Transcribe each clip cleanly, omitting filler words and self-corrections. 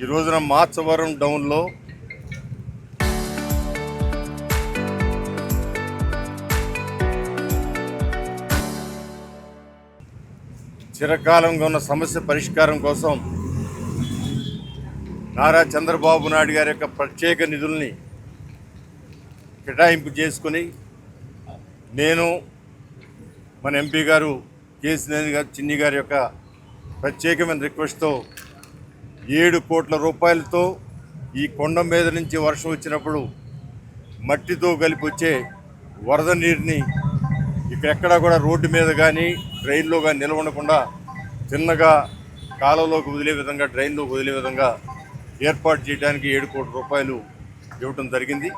ఈ రోజున మాచవరం డౌన్లో చిరకాలంగా ఉన్న సమస్య పరిష్కారం కోసం నారా చంద్రబాబు నాయుడు గారి యొక్క ప్రత్యేక నిధుల్ని కేటాయింపు చేసుకుని నేను మన ఎంపీ గారు కేసీనేని గారు చిన్ని గారి యొక్క ప్రత్యేకమైన రిక్వెస్ట్తో 7 కోట్ల రూపాయలతో ఈ కొండ మీద నుంచి వర్షం వచ్చినప్పుడు మట్టితో కలిపి వచ్చే వరద నీరుని ఇక్కడెక్కడా కూడా రోడ్డు మీద కానీ డ్రైన్లో కానీ నిలవకుండా చిన్నగా కాలువలోకి వదిలే విధంగా డ్రైన్లోకి వదిలే విధంగా ఏర్పాటు చేయడానికి 7 కోట్ల రూపాయలు ఇవ్వటం జరిగింది.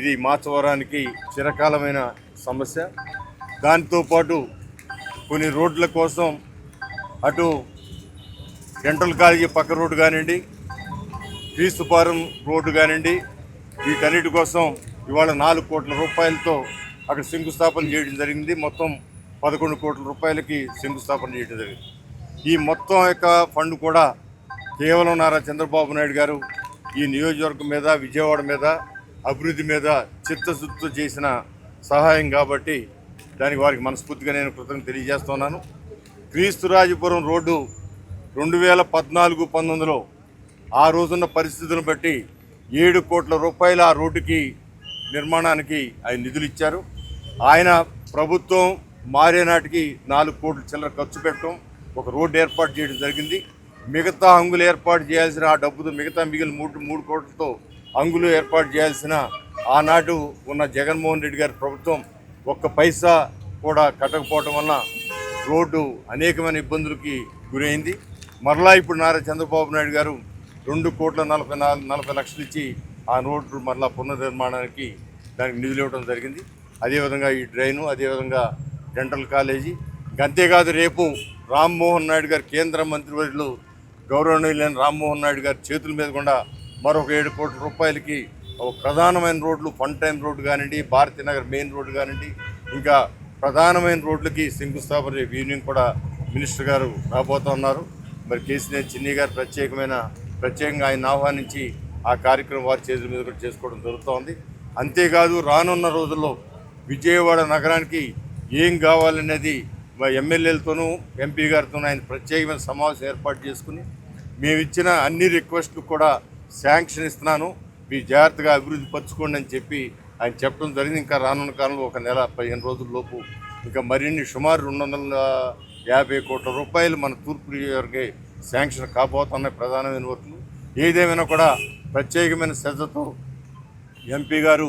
ఇది మాచవరానికి చిరకాలమైన సమస్య. దాంతోపాటు కొన్ని రోడ్ల కోసం అటు డెంటల్ కాలేజీ పక్క రోడ్డు కానివ్వండి, క్రీస్తుపారం రోడ్డు కానివ్వండి, వీటన్నిటి కోసం ఇవాళ 4 కోట్ల రూపాయలతో అక్కడ శంకుస్థాపన చేయడం జరిగింది. మొత్తం 11 కోట్ల రూపాయలకి శంకుస్థాపన చేయడం జరిగింది. ఈ మొత్తం యొక్క ఫండ్ కూడా కేవలం నారా చంద్రబాబు నాయుడు గారు ఈ నియోజకవర్గం మీద, విజయవాడ మీద, అభివృద్ధి మీద చిత్తశుద్ధితో చేసిన సహాయం కాబట్టి దానికి వారికి మనస్ఫూర్తిగా నేను కృతజ్ఞత తెలియజేస్తున్నాను. క్రీస్తురాజపురం రోడ్డు 2014-19లో ఆ రోజున్న పరిస్థితులను బట్టి 7 కోట్ల రూపాయలు ఆ రోడ్డుకి నిర్మాణానికి ఆయన నిధులు ఇచ్చారు. ఆయన ప్రభుత్వం మారే నాటికి 4 కోట్ల చిల్లర ఖర్చు పెట్టడం, ఒక రోడ్డు ఏర్పాటు చేయడం జరిగింది. మిగతా అంగులు ఏర్పాటు చేయాల్సిన ఆ డబ్బుతో మిగతా మిగిలిన 3 కోట్లతో అంగులు ఏర్పాటు చేయాల్సిన ఆనాడు ఉన్న జగన్మోహన్ రెడ్డి గారి ప్రభుత్వం ఒక్క పైసా కూడా కట్టకపోవటం వలన రోడ్డు అనేకమైన ఇబ్బందులకి గురైంది. మరలా ఇప్పుడు నారా చంద్రబాబు నాయుడు గారు 2,40 లక్షలు ఇచ్చి ఆ రోడ్డు మరలా పునర్నిర్మాణానికి దానికి నిధులు ఇవ్వడం జరిగింది. అదేవిధంగా ఈ డ్రైను, అదేవిధంగా డెంటల్ కాలేజీ, అంతేకాదు రేపు రామ్మోహన్ నాయుడు గారు కేంద్ర మంత్రివర్యులు గౌరవనీయులైన రామ్మోహన్ నాయుడు గారి చేతుల మీద కూడా మరొక 7 కోట్ల రూపాయలకి ఒక ప్రధానమైన రోడ్లు, ఫన్ టైం రోడ్డు కానివ్వండి, భారతీనగర్ మెయిన్ రోడ్డు కానివ్వండి, ఇంకా ప్రధానమైన రోడ్లకి శంకుస్థాపన ఈవినింగ్ కూడా మినిస్టర్ గారు రాబోతున్నారు. మరి కేసీనేని చిన్ని గారు ప్రత్యేకంగా ఆయన ఆహ్వానించి ఆ కార్యక్రమం వారి చేతుల మీద కూడా చేసుకోవడం జరుగుతోంది. అంతేకాదు రానున్న రోజుల్లో విజయవాడ నగరానికి ఏం కావాలనేది మా ఎమ్మెల్యేలతోనూ ఎంపీ గారితోనూ ఆయన ప్రత్యేకమైన సమావేశం ఏర్పాటు చేసుకుని మేము ఇచ్చిన అన్ని రిక్వెస్ట్లు కూడా శాంక్షన్ ఇస్తున్నాను, మీరు జాగ్రత్తగా అభివృద్ధి పరచుకోండి అని చెప్పి ఆయన చెప్పడం జరిగింది. ఇంకా రానున్న కాలంలో ఒక నెల 15 రోజుల లోపు ఇంకా మరిన్ని సుమారు 250 కోట్ల రూపాయలు మన తూర్పు నియోజకవర్గ శాంక్షన్ కాబోతున్నాయి ప్రధానమైన వర్కులు. ఏదేమైనా కూడా ప్రత్యేకమైన శ్రద్ధతో ఎంపీ గారు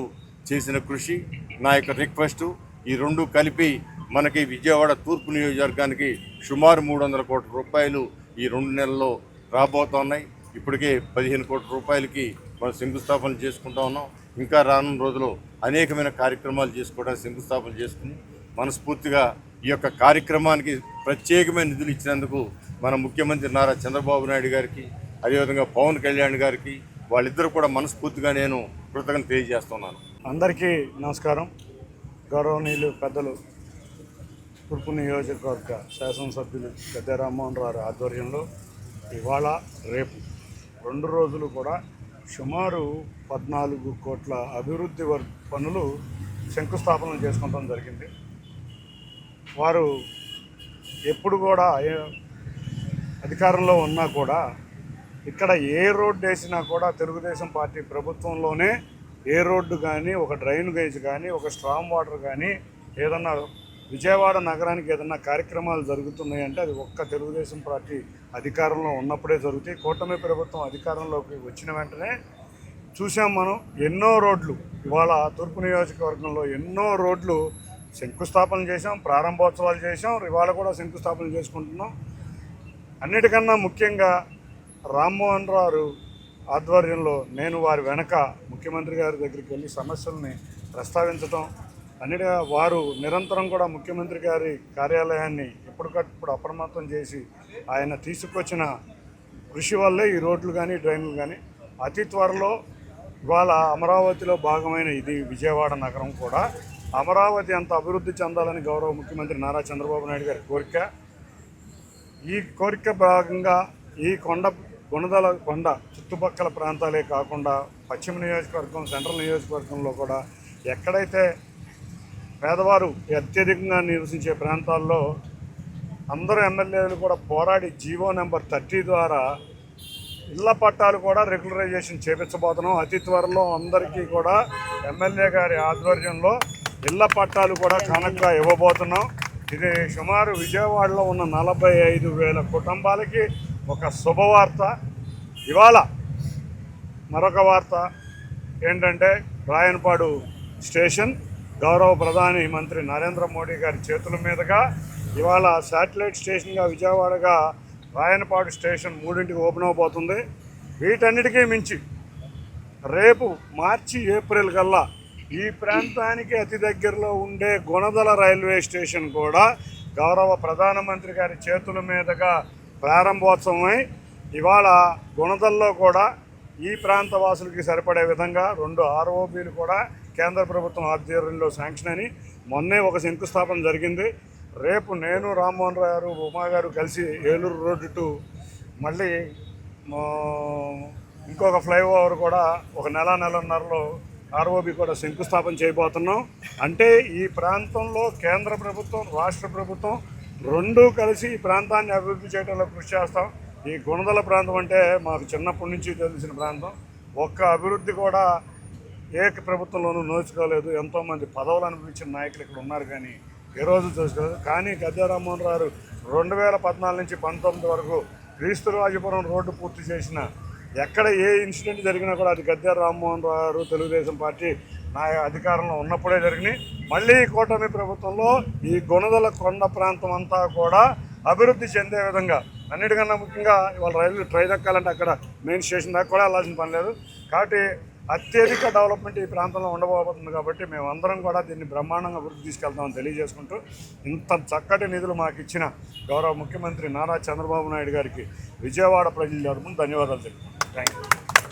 చేసిన కృషి, నా యొక్క రిక్వెస్టు, ఈ రెండు కలిపి మనకి విజయవాడ తూర్పు నియోజకవర్గానికి సుమారు 300 కోట్ల రూపాయలు ఈ 2 నెలల్లో రాబోతున్నాయి. ఇప్పటికే 15 కోట్ల రూపాయలకి మనం శంకుస్థాపన చేసుకుంటా ఉన్నాం. ఇంకా రానున్న రోజుల్లో అనేకమైన కార్యక్రమాలు చేసుకోవడానికి శంకుస్థాపన చేసుకుని మనస్ఫూర్తిగా ఈ యొక్క కార్యక్రమానికి ప్రత్యేకమైన నిధులు ఇచ్చినందుకు మన ముఖ్యమంత్రి నారా చంద్రబాబు నాయుడు గారికి, అదేవిధంగా పవన్ కళ్యాణ్ గారికి, వాళ్ళిద్దరూ కూడా మనస్ఫూర్తిగా నేను కృతజ్ఞత తెలియజేస్తున్నాను. అందరికీ నమస్కారం. గౌరవనీయులు పెద్దలు తూర్పు నియోజకవర్గ శాసనసభ్యులు పెద్ద రామ్మోహన్ రావు ఆధ్వర్యంలో ఇవాళ రేపు 2 రోజులు కూడా సుమారు 14 కోట్ల అభివృద్ధి పనులు శంకుస్థాపన చేసుకోవడం జరిగింది. వారు ఎప్పుడు కూడా అధికారంలో ఉన్నా కూడా ఇక్కడ ఏ రోడ్డు వేసినా కూడా తెలుగుదేశం పార్టీ ప్రభుత్వంలోనే ఏ రోడ్డు కానీ, ఒక డ్రైన్ గేజ్ కానీ, ఒక స్ట్రామ్ వాటర్ కానీ, ఏదన్నా విజయవాడ నగరానికి ఏదన్నా కార్యక్రమాలు జరుగుతున్నాయంటే అది ఒక్క తెలుగుదేశం పార్టీ అధికారంలో ఉన్నప్పుడే జరుగుతాయి. కూటమి ప్రభుత్వం అధికారంలోకి వచ్చిన వెంటనే చూసాం మనం ఎన్నో రోడ్లు, ఇవాళ తూర్పు నియోజకవర్గంలో ఎన్నో రోడ్లు శంకుస్థాపన చేసాం, ప్రారంభోత్సవాలు చేసాం, ఇవాళ కూడా శంకుస్థాపన చేసుకుంటున్నాం. అన్నిటికన్నా ముఖ్యంగా రామ్మోహన్ రావు ఆధ్వర్యంలో నేను వారి వెనక ముఖ్యమంత్రి గారి దగ్గరికి వెళ్ళి సమస్యల్ని ప్రస్తావించడం, అన్నిటిగా వారు నిరంతరం కూడా ముఖ్యమంత్రి గారి కార్యాలయాన్ని ఎప్పటికప్పుడు అప్రమత్తం చేసి ఆయన తీసుకొచ్చిన కృషి వల్లే ఈ రోడ్లు కానీ, డ్రైన్లు కానీ అతి త్వరలో ఇవాళ అమరావతిలో భాగమైన ఇది విజయవాడ నగరం కూడా అమరావతి అంత అభివృద్ధి చెందాలని గౌరవ ముఖ్యమంత్రి నారా చంద్రబాబు నాయుడు గారి కోరిక. ఈ కోరిక భాగంగా ఈ కొండ గుణదల కొండ చుట్టుపక్కల ప్రాంతాలే కాకుండా పశ్చిమ నియోజకవర్గం, సెంట్రల్ నియోజకవర్గంలో కూడా ఎక్కడైతే పేదవారు అత్యధికంగా నివసించే ప్రాంతాల్లో అందరూ ఎమ్మెల్యేలు కూడా పోరాడి జీవో నెంబర్ 30 ద్వారా ఇళ్ల పట్టాలు కూడా రెగ్యులరైజేషన్ చేపించబోతున్నాం. అతి త్వరలో అందరికీ కూడా ఎమ్మెల్యే గారి ఆధ్వర్యంలో ఇళ్ల పట్టాలు కూడా కానుకగా ఇవ్వబోతున్నాం. ఇది సుమారు విజయవాడలో ఉన్న 45,000 కుటుంబాలకి ఒక శుభవార్త. ఇవాళ మరొక వార్త ఏంటంటే రాయనపాడు స్టేషన్ గౌరవ ప్రధాని మంత్రి నరేంద్ర మోడీ గారి చేతుల మీదుగా ఇవాళ శాటిలైట్ స్టేషన్గా విజయవాడగా రాయనపాడు స్టేషన్ 3ంటికి ఓపెన్ అవబోతుంది. వీటన్నిటికీ మించి రేపు మార్చి, ఏప్రిల్ కల్లా ఈ ప్రాంతానికి అతి దగ్గరలో ఉండే గుణదల రైల్వే స్టేషన్ కూడా గౌరవ ప్రధానమంత్రి గారి చేతుల మీదుగా ప్రారంభోత్సవమై ఇవాళ గుణదల్లో కూడా ఈ ప్రాంత వాసులకి సరిపడే విధంగా 2 ROBలు కూడా కేంద్ర ప్రభుత్వం ఆధ్వర్యంలో శాంక్షన్ అని మొన్నే ఒక శంకుస్థాపన జరిగింది. రేపు నేను, రామ్మోహన్ రావు గారు, ఉమా గారు కలిసి ఏలూరు రోడ్డు టు మళ్ళీ ఇంకొక ఫ్లైఓవర్ కూడా ఒక నెలన్నరలో ROB కూడా శంకుస్థాపన చేయబోతున్నాం. అంటే ఈ ప్రాంతంలో కేంద్ర ప్రభుత్వం, రాష్ట్ర ప్రభుత్వం రెండూ కలిసి ఈ ప్రాంతాన్ని అభివృద్ధి చేయడంలో కృషి చేస్తాం. ఈ గుణదల ప్రాంతం అంటే మాకు చిన్నప్పటి నుంచి తెలిసిన ప్రాంతం. ఒక్క అభివృద్ధి కూడా ఏ ప్రభుత్వంలోనూ నోచుకోలేదు. ఎంతోమంది పదవులు అనుభవించిన నాయకులు ఇక్కడ ఉన్నారు కానీ ఏ రోజు చూసుకోలేదు. కానీ గద్దె రామ్మోహన్ రావు 2014 నుంచి 19 వరకు క్రీస్తురాజపురం రోడ్డు పూర్తి చేసిన ఎక్కడ ఏ ఇన్సిడెంట్ జరిగినా కూడా అది గద్దె రామ్మోహన్ రావు తెలుగుదేశం పార్టీ అధికారంలో ఉన్నప్పుడే జరిగినాయి. మళ్ళీ కూటమి ప్రభుత్వంలో ఈ గుణదల కొండ ప్రాంతం అంతా కూడా అభివృద్ధి చెందే విధంగా, అన్నిటికన్నా ముఖ్యంగా ఇవాళ ట్రైన్ ఎక్కాలంటే అక్కడ మెయిన్ స్టేషన్ దాకా కూడా వెళ్ళాల్సిన పని లేదు. కాబట్టి అత్యధిక డెవలప్మెంట్ ఈ ప్రాంతంలో ఉండబోతుంది. కాబట్టి మేమందరం కూడా దీన్ని బ్రహ్మాండంగా అభివృద్ధి తీసుకెళ్తామని తెలియజేసుకుంటూ, ఇంత చక్కటి నిధులు మాకు ఇచ్చిన గౌరవ ముఖ్యమంత్రి నారా చంద్రబాబు నాయుడు గారికి విజయవాడ ప్రజల తరపున ధన్యవాదాలు తెలుపుతున్నాను. Thank you.